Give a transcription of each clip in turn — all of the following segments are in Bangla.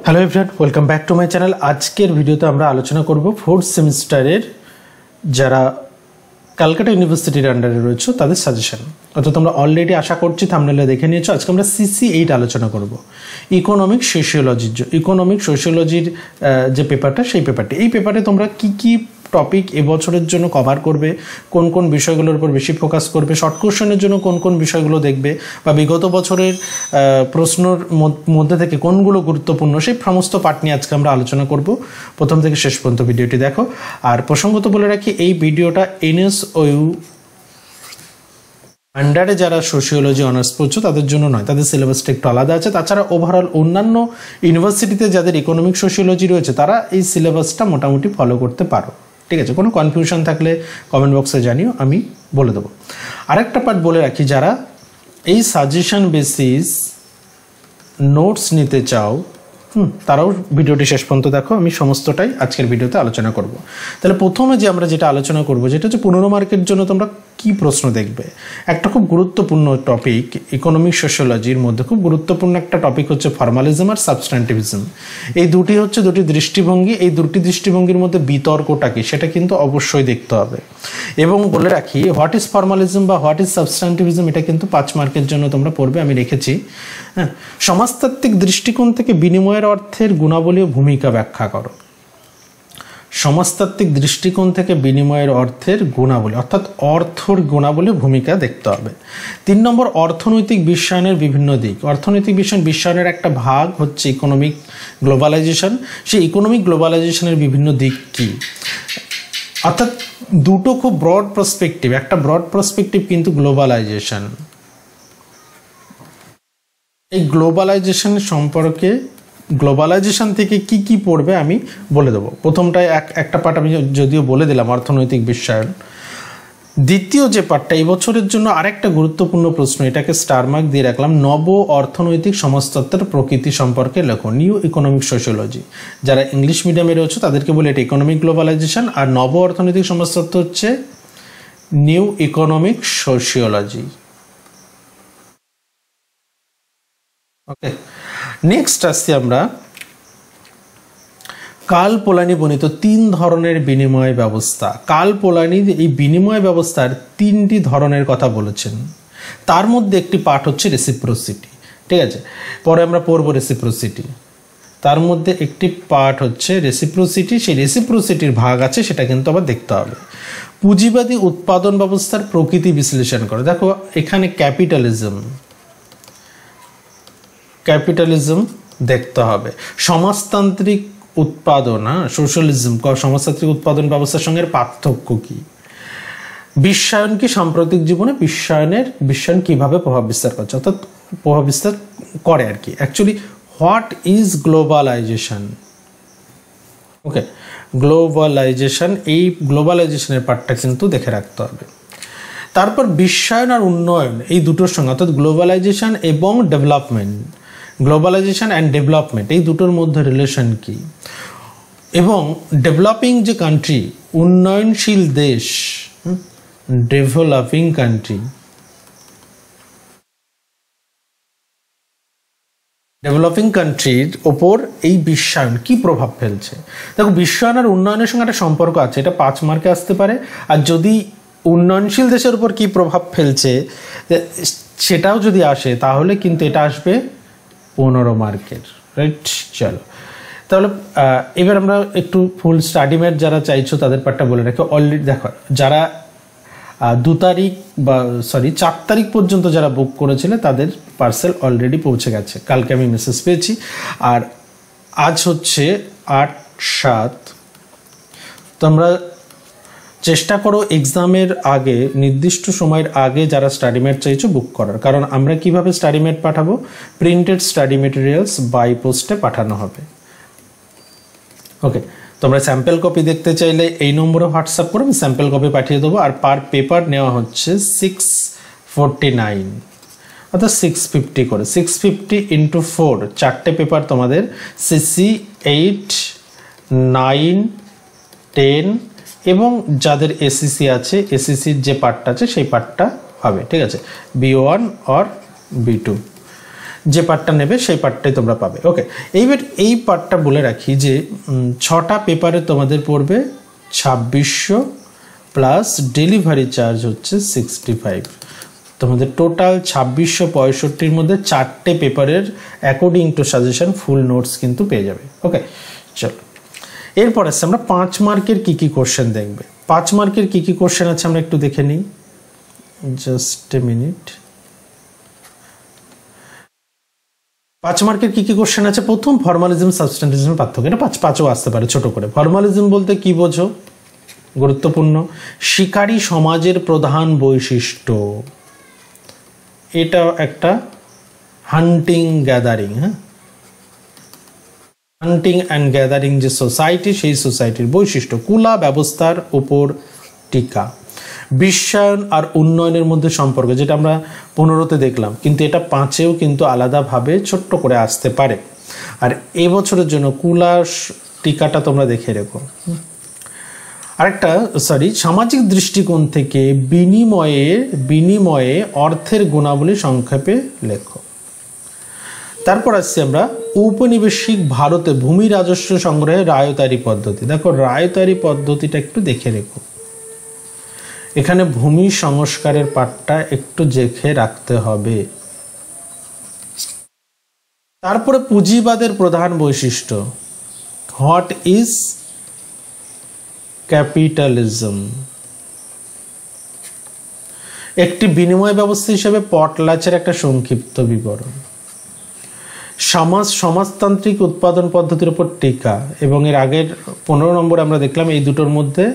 Hello everyone, welcome back to my channel. আজকের ভিডিওতে আমরা আলোচনা করব ফোর্থ সেমিস্টারের যারা ক্যালকাটা ইউনিভার্সিটির আন্ডারে রয়েছে তাদের সাজেশন। অর্থাৎ তোমরা অলরেডি আশা করছি থাম্বনেলে দেখে নিয়েছো। আজকে আমরা CC8 আলোচনা করব, ইকোনমিক সোশিওলজির যে পেপারটা, সেই পেপারটি। এই পেপারে তোমরা কি টপিক এবছরের জন্য কভার করবে, কোন কোন বিষয়গুলোর উপর বেশি ফোকাস করবে, শর্ট কোশ্চেনের জন্য কোন কোন বিষয়গুলো দেখবে, বা বিগত বছরের প্রশ্নর মধ্যে থেকে কোনগুলো গুরুত্বপূর্ণ, সেই সমস্ত পার্ট নিয়ে আজকে আমরা আলোচনা করব। প্রথম থেকে শেষ পর্যন্ত ভিডিওটি দেখো। আর প্রসঙ্গত বলে রাখি, এই ভিডিওটা NSOU আন্ডারে যারা সোশিওলজি অনার্স পড়ছো তাদের জন্য নয়, তাদের সিলেবাসটা একটু আলাদা আছে। তাছাড়া ওভারঅল অন্যান্য ইউনিভার্সিটিতে যাদের ইকোনমিক সোশিওলজি রয়েছে তারা এই সিলেবাসটা মোটামুটি ফলো করতে পারো। ঠিক আছে, কোনো কনফিউশন থাকলে কমেন্ট বক্সে জানিও, আমি বলে দেবো। আরেকটা পার্ট বলে রাখি, যারা এই সাজেশন বেসিস নোটস নিতে চাও তারাও ভিডিওটি শেষ পর্যন্ত দেখো। আমি সমস্তটাই আজকের ভিডিওতে আলোচনা করব। তাহলে প্রথমে আমরা যেটা আলোচনা করব যেটা হচ্ছে 15 মার্কের জন্য তোমরা কি প্রশ্ন দেখবে। একটা খুব গুরুত্বপূর্ণ টপিক ইকোনমিক সোশিওলজির মধ্যে, খুব গুরুত্বপূর্ণ একটা টপিক হচ্ছে ফর্মালিজম আর সাবস্ট্যান্টিভিজম। এই দুটি হচ্ছে দুটি দৃষ্টিভঙ্গি। এই দুটি দৃষ্টিভঙ্গির মধ্যে বিতর্কটা কি সেটা কিন্তু অবশ্যই দেখতে হবে। এবং বলে রাখি, হোয়াট ইজ ফর্মালিজম বা হোয়াট ইজ সাবস্ট্যান্টিভিজম এটা কিন্তু 5 মার্কের জন্য তোমরা পড়বে, আমি রেখেছি। হ্যাঁ, সমাজতাত্ত্বিক দৃষ্টিকোণ থেকে বিনিময়ের অর্থের গুণাবলী ও ভূমিকা ব্যাখ্যা করো। সমাজতাত্ত্বিক দৃষ্টিকোণ থেকে বিনিময়ের অর্থের গুণাবলী, অর্থাৎ অর্থর গুণাবলী ভূমিকা দেখতে হবে। 3 নম্বর, অর্থনৈতিক বিশ্বায়নের বিভিন্ন দিক। অর্থনৈতিক বিশ্বায়নের একটা ভাগ হচ্ছে ইকোনমিক গ্লোবালাইজেশন। সেই ইকোনমিক গ্লোবালাইজেশনের বিভিন্ন দিক কি, অর্থাৎ দুটো খুব ব্রড পার্সপেক্টিভ। একটা ব্রড পার্সপেক্টিভ কিন্তু গ্লোবালাইজেশন। এই গ্লোবালাইজেশন সম্পর্কে, গ্লোবালাইজেশন থেকে কি পড়বে আমি বলে দেবো। প্রথমটায় একটা পার্ট আমি যদিও বলে দিলাম, অর্থনৈতিক বিশ্বায়ন। দ্বিতীয় যে পার্টটা এই বছরের জন্য আরেকটা গুরুত্বপূর্ণ প্রশ্ন, এটাকে স্টার মার্ক দিয়ে রাখলাম, নব অর্থনৈতিক সমাজতত্ত্বের প্রকৃতি সম্পর্কে লেখো, নিউ ইকোনমিক সোশিওলজি। যারা ইংলিশ মিডিয়ামে রয়েছে তাদেরকে বলে এটা ইকোনমিক গ্লোবালাইজেশন, আর নব অর্থনৈতিক সমাজতত্ত্ব হচ্ছে নিউ ইকোনমিক সোশিওলজি। ওকে, নেক্সট আসছি আমরা কার্ল পোলানি বর্ণিত 3 ধরনের বিনিময় ব্যবস্থা। কার্ল পোলানি এই বিনিময় ব্যবস্থার 3টি ধরনের কথা বলেছেন। তার মধ্যে একটি পার্ট হচ্ছে রেসিপ্রোসিটি। ঠিক আছে, পরে আমরা পড়বো রেসিপ্রোসিটি। তার মধ্যে একটি পার্ট হচ্ছে রেসিপ্রোসিটি। সেই রেসিপ্রোসিটির ভাগ আছে, সেটা কিন্তু আবার দেখতে হবে। পুঁজিবাদী উৎপাদন ব্যবস্থার প্রকৃতি বিশ্লেষণ করে। দেখো এখানে ক্যাপিটালিজম দেখতে হবে। সমাজতান্ত্রিক উৎপাদন, সোশ্যালিজম, সমাজতান্ত্রিক উৎপাদন ব্যবস্থার সঙ্গে পার্থক্য কি, বিশ্বায়ন কি সাম্প্রতিক জীবনে, বিশ্বায়ন কিভাবে প্রভাব বিস্তার করছে, অর্থাৎ প্রভাব বিস্তার করে আর কি। Actually what is globalisation. Okay, globalisation, এই গ্লোবালাইজেশনের পার্টটা কিন্তু দেখে রাখতে হবে। তারপর বিশ্বায়ন আর উন্নয়ন, এই দুটোর সঙ্গে, অর্থাৎ গ্লোবালাইজেশন এবং ডেভেলপমেন্ট, গ্লোবালাইজেশন অ্যান্ড ডেভেলপমেন্ট, এই দুটোর মধ্যে রিলেশন কি। এবং ডেভেলপিং যে কান্ট্রি, উন্নয়নশীল দেশ, ডেভেলপিং কান্ট্রি, ডেভেলপিং কান্ট্রির ওপর এই বিশ্বায়ন কি প্রভাব ফেলছে। দেখো, বিশ্বায়ন আর উন্নয়নের সঙ্গে একটা সম্পর্ক আছে, এটা 5 মার্কে আসতে পারে। আর যদি উন্নয়নশীল দেশের উপর কি প্রভাব ফেলছে সেটাও যদি আসে, তাহলে কিন্তু এটা আসবে 15 মার্কের। রাইট, চলো তাহলে এবার আমরা একটু ফুল স্টাডি ম্যাট যারা চাইছো তাদের পার্টটা বলে রাখি। অলরেডি দেখো, যারা 4 তারিখ পর্যন্ত যারা বুক করেছিল তাদের পার্সেল অলরেডি পৌঁছে গেছে। কালকে আমি মেসেজ পেয়েছি। আর আজ হচ্ছে 8/7। তোমরা চেষ্টা করো এক্সামের আগে, নির্দিষ্ট সময়ের আগে যারা স্টাডি ম্যাট চাইছো বুক করার। কারণ আমরা কিভাবে স্টাডি ম্যাট পাঠাবো, প্রিন্টেড স্টাডি মেটেরিয়ালস বাই পোস্টে পাঠানো হবে। ওকে, তোমরা স্যাম্পল কপি দেখতে চাইলে এই নম্বরে হোয়াটসঅ্যাপ করে আমি স্যাম্পল কপি পাঠিয়ে দেবো। আর পার পেপার নেওয়া হচ্ছে 649, অর্থাৎ 650 করে। 650 × 4, 4টে পেপার তোমাদের CC8, 9, 10 এবং যাদের SCC আছে, SCCর যে পার্টটা আছে সেই পার্টটা হবে। ঠিক আছে, B1 or B2। যে পার্টটা নেবে সেই পার্টটাই তোমরা পাবে। ওকে, এইবার এই পার্টটা বলে রাখি যে 6টা পেপারে তোমাদের পড়বে 2600 প্লাস ডেলিভারি চার্জ হচ্ছে 65। তোমাদের টোটাল 2665-র মধ্যে 4টে পেপারের according to suggestion full notes কিন্তু পেয়ে যাবে। ওকে, চলো এরপর আসছে আমরা 5 মার্কের কী কী কোশ্চেন দেখবে। 5 মার্কের কী কী কোশ্চেন আছে আমরা একটু দেখে নিই, জাস্ট এ মিনিট। 5 মার্কের কী কী কোশ্চেন আছে? প্রথম, ফর্মালিজম সাবস্ট্যান্টিজম পার্থক্য। এটা 5-5ও আসতে পারে ছোট করে। ফর্মালিজম বলতে কি বোঝো? গুরুত্বপূর্ণ, শিকারী সমাজের প্রধান বৈশিষ্ট্য। এটা একটা হান্টিং গ্যাদারিং, হ্যাঁ, হান্টিং অ্যান্ড গ্যাদারিং যে সোসাইটি, সেই সোসাইটির বৈশিষ্ট্য। কুলা ব্যবস্থার উপর টিকা। বিশ্বায়ন আর উন্নয়নের মধ্যে সম্পর্ক, যেটা আমরা 15তে দেখলাম, কিন্তু এটা 5এও কিন্তু আলাদাভাবে ছোট্ট করে আসতে পারে। আর এবছরের জন্য কুলা টিকাটা তোমরা দেখে রেখো। আরেকটা সামাজিক দৃষ্টিকোণ থেকে বিনিময়ে অর্থের গুণাবলী সংক্ষেপে লেখো। তারপর আসছি আমরা ঔপনিবেশিক ভারতে ভূমি রাজস্ব সংগ্রহের রায়তারি পদ্ধতি। দেখো, রায়তারি পদ্ধতিটা একটু দেখে রেখো। এখানে ভূমি সংস্কারের পাঠটা একটু দেখে রাখতে হবে। তারপরে পুঁজিবাদের প্রধান বৈশিষ্ট্য। What is capitalism? একটি বিনিময় ব্যবস্থা হিসেবে পটলাচের একটা সংক্ষিপ্ত বিবরণ। সমাজতান্ত্রিক উৎপাদন পদ্ধতির উপর টিকা, এবং এর আগের 15 নম্বরে আমরা দেখলাম এই দুটোর মধ্যে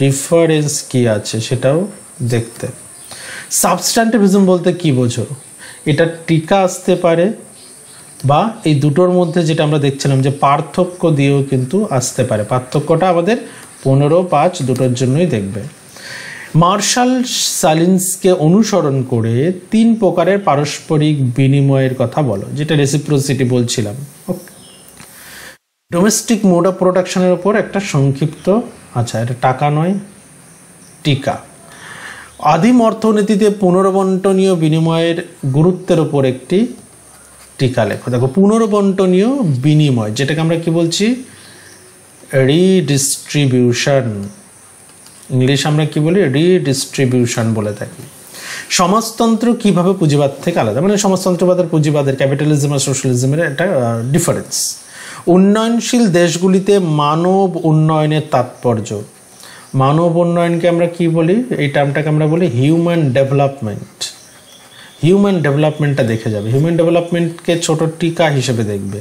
ডিফারেন্স কি আছে সেটাও দেখতে। সাবস্ট্যান্টিভিজম বলতে কি বোঝো? এটা টিকা আসতে পারে, বা এই দুটোর মধ্যে যেটা আমরা দেখছিলাম যে পার্থক্য দিয়েও কিন্তু আসতে পারে। পার্থক্যটা আমাদের 15-5 দুটোর জন্যই দেখবে। মার্শাল সালিন্সকে অনুসরণ করে 3 প্রকারের পারস্পরিক বিনিময়ের কথা বলো, যেটা রেসিপ্রোসিটি বলছিলাম। ডোমেস্টিক মোড অফ প্রোডাকশনের উপর একটা সংক্ষিপ্ত, আচ্ছা এটা টাকা নয়, টিকা। আদিম অর্থনীতিতে পুনর্বন্টনীয় বিনিময়ের গুরুত্বের উপর একটি টিকা লেখো। দেখো, পুনর্বন্টনীয় বিনিময়, যেটাকে আমরা কি বলছি? রিডিস্ট্রিবিউশন। ইংলিশ আমরা কি বলি? রিডিস্ট্রিবিউশন বলে থাকি। সমাজতন্ত্র কিভাবে পুঁজিবাদ থেকে আলাদা, মানে সমাজতন্ত্রবাদের পুঁজিবাদের, ক্যাপিটালিজম আর সোশ্যালিজমের একটা ডিফারেন্স। উন্নয়নশীল দেশগুলিতে মানব উন্নয়নের তাৎপর্য। মানব উন্নয়নকে আমরা কি বলি? এই টার্মটাকে আমরা বলি হিউম্যান ডেভেলপমেন্ট। হিউম্যান ডেভেলপমেন্টটা দেখে যাবে, হিউম্যান ডেভেলপমেন্টকে ছোট টিকা হিসেবে দেখবে।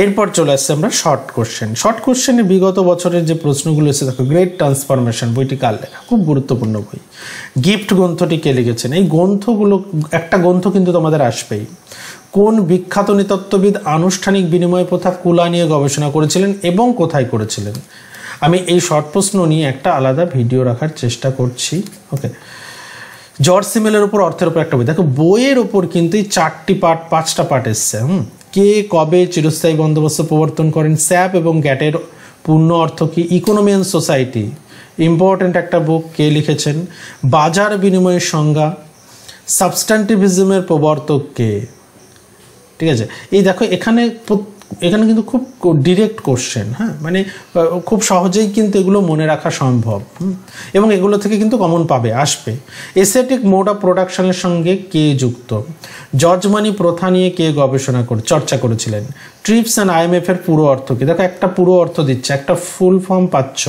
এরপর চলে আসছে আমরা শর্ট কোশ্চেন। শর্ট কোশ্চেনে বিগত বছরের যে প্রশ্নগুলো এসে দেখো, গ্রেট ট্রান্সফরমেশন বইটি কার লেখা? খুব গুরুত্বপূর্ণ বই। গিফট গ্রন্থটি কে লিখেছেন? এই গ্রন্থগুলো, একটা গ্রন্থ কিন্তু তোমাদের আসবেই। কোন বিখ্যাত নৃতত্ত্ববিদ আনুষ্ঠানিক বিনিময় প্রথা কুলা নিয়ে গবেষণা করেছিলেন এবং কোথায় করেছিলেন? আমি এই শর্ট প্রশ্ন নিয়ে একটা আলাদা ভিডিও রাখার চেষ্টা করছি। ওকে, জর্জ সিমেলের উপর অর্থের উপর একটা বই। দেখো, বইয়ের ওপর কিন্তু এই 5টা পার্ট এসছে। কে কবে চিরস্থায়ী বন্দোবস্ত প্রবর্তন করেন? স্যাপ এবং গ্যাটের পূর্ণ অর্থ কি? ইকোনমি অ্যান্ড সোসাইটি, ইম্পর্টেন্ট একটা বুক, কে লিখেছেন? বাজার বিনিময়ের সংজ্ঞা। সাবস্ট্যান্টিভিজমের প্রবর্তক কে? ঠিক আছে, এই দেখো এখানে কিন্তু খুব ডিরেক্ট কোশ্চেন, হ্যাঁ, মানে খুব সহজেই কিন্তু এগুলো মনে রাখা সম্ভব, এবং এগুলো থেকে কিন্তু কমন পাবে, আসবে। এসথেটিক মোড অফ প্রোডাকশনের সঙ্গে কে যুক্ত? যজমানি প্রথা নিয়ে কে গবেষণা চর্চা করেছিলেন? ট্রিপস অ্যান্ড IMF এর পুরো অর্থ কি? দেখো, একটা পুরো অর্থ দিচ্ছে, একটা ফুল ফর্ম পাচ্ছ,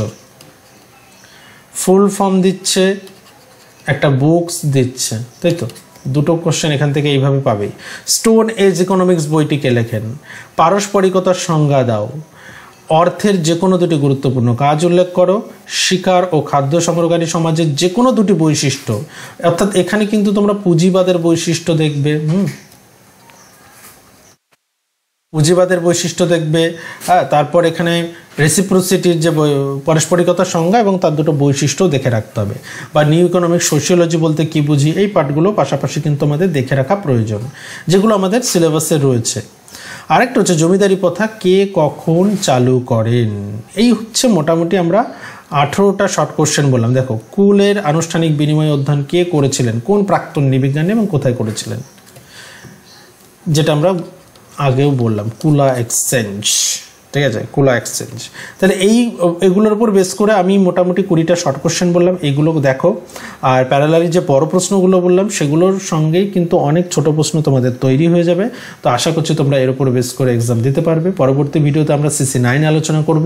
ফুল ফর্ম দিচ্ছে, একটা বুকস দিচ্ছে, তাই তো? দুটো কোশ্চেন এখান থেকে এইভাবে পাবেই। স্টোন এজ ইকোনমিক্স বইটি কে লেখেন? পারস্পরিকতার সংজ্ঞা দাও। অর্থের যে কোনো দুটি গুরুত্বপূর্ণ কাজ উল্লেখ করো। শিকার ও খাদ্য সংগ্রহকারী সমাজের যে কোনো দুটি বৈশিষ্ট্য, অর্থাৎ এখানে কিন্তু তোমরা পুঁজিবাদের বৈশিষ্ট্য দেখবে, পুঁজিবাদের বৈশিষ্ট্য দেখবে। হ্যাঁ, তারপর এখানে রেসিপ্রোসিটির যে পারস্পরিকতার সংজ্ঞা এবং তার দুটো বৈশিষ্ট্য দেখে রাখতে হবে। বা নিউ ইকোনমিক সোশিওলজি বলতে কি বুঝি, এই পার্টগুলো পাশাপাশি কিন্তু আমাদের দেখে রাখা প্রয়োজন, যেগুলো আমাদের সিলেবাসে রয়েছে। আরেকটা হচ্ছে জমিদারি প্রথা কে কখন চালু করেন? এই হচ্ছে মোটামুটি আমরা 18টা শর্ট কোশ্চেন বললাম। দেখো, কুলের আনুষ্ঠানিক বিনিময় অধ্যয়ন কে করেছিলেন, কোন প্রাক্তন নৃবিজ্ঞানী এবং কোথায় করেছিলেন, যেটা আমরা আগেও বললাম, কুলা এক্সচেঞ্জ। ঠিক আছে, কুলা এক্সচেঞ্জ। তাহলে এগুলোর উপর বেস করে আমি মোটামুটি 20টা শর্ট কোশ্চেন বললাম, এইগুলো দেখো। আর প্যারালালি যে বড় প্রশ্নগুলো বললাম সেগুলোর সঙ্গেই কিন্তু অনেক ছোট প্রশ্ন তোমাদের তৈরি হয়ে যাবে। তো আশা করছি তোমরা এর উপর বেস করে এক্সাম দিতে পারবে। পরবর্তী ভিডিওতে আমরা CC9 আলোচনা করব।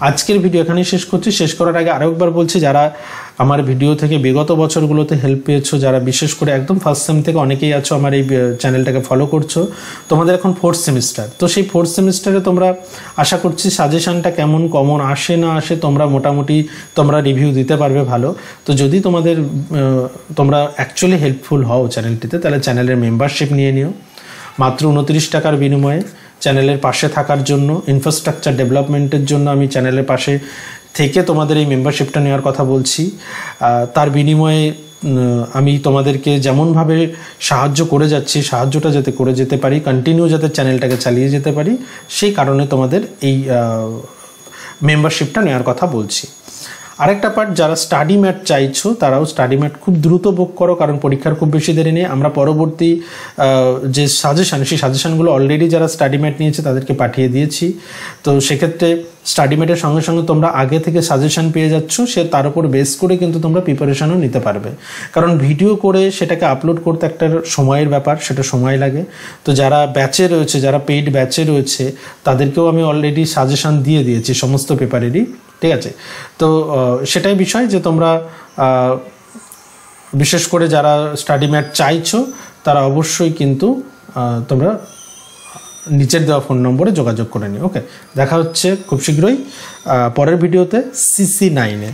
আজকের ভিডিও এখানেই শেষ করছি। শেষ করার আগে আরেকবার বলছি, যারা আমার ভিডিও থেকে বিগত বছরগুলোতে হেল্প পেয়েছো, যারা বিশেষ করে একদম ফার্স্ট সেম থেকে অনেকেই আছো আমার এই চ্যানেলটাকে ফলো করছো, তোমাদের এখন 4th সেমিস্টার। তো সেই 4th সেমিস্টারে তোমরা আশা করছি সাজেশনটা কেমন কমন আসে না আসে তোমরা মোটামুটি রিভিউ দিতে পারবে ভালো। তো যদি তোমরা অ্যাকচুয়ালি হেল্পফুল হও চ্যানেলটিতে, তাহলে চ্যানেলের মেম্বারশিপ নিয়ে নিও মাত্র 29 টাকার বিনিময়ে। চ্যানেলের পাশে থাকার জন্য, ইনফ্রাস্ট্রাকচার ডেভেলপমেন্টের জন্য আমি চ্যানেলের পাশে থেকে তোমাদের এই মেম্বারশিপটা নেওয়ার কথা বলছি। তার বিনিময়ে আমি তোমাদেরকে যেমনভাবে সাহায্য করে যাচ্ছি, সাহায্যটা যাতে করে যেতে পারি, কন্টিনিউ যাতে চ্যানেলটাকে চালিয়ে যেতে পারি, সেই কারণে তোমাদের এই মেম্বারশিপটা নেওয়ার কথা বলছি। আরেকটা পার্ট, যারা স্টাডি ম্যাট চাইছো তারাও স্টাডি ম্যাট খুব দ্রুত বুক করো, কারণ পরীক্ষার খুব বেশি দেরি নেই। আমরা পরবর্তী যে সেই সাজেশানগুলো অলরেডি যারা স্টাডি ম্যাট নিয়েছে তাদেরকে পাঠিয়ে দিয়েছি। তো সেক্ষেত্রে স্টাডি ম্যাটের সঙ্গে সঙ্গে তোমরা আগে থেকে সাজেশান পেয়ে যাচ্ছ, তার উপর বেস করে কিন্তু তোমরা প্রিপারেশানও নিতে পারবে। কারণ ভিডিও করে সেটাকে আপলোড করতে একটা সময়ের ব্যাপার, সেটা সময় লাগে। তো যারা ব্যাচে রয়েছে, যারা পেইড ব্যাচে রয়েছে, তাদেরকেও আমি অলরেডি সাজেশান দিয়ে দিয়েছি সমস্ত পেপারেরই। ঠিক আছে, তো সেটাই বিষয় যে তোমরা বিশেষ করে যারা স্টাডি ম্যাট চাইছো তারা অবশ্যই কিন্তু তোমরা নিচের দেওয়া ফোন নম্বরে যোগাযোগ করে নিও। ওকে, দেখা হচ্ছে খুব শীঘ্রই পরের ভিডিওতে CC9-এ।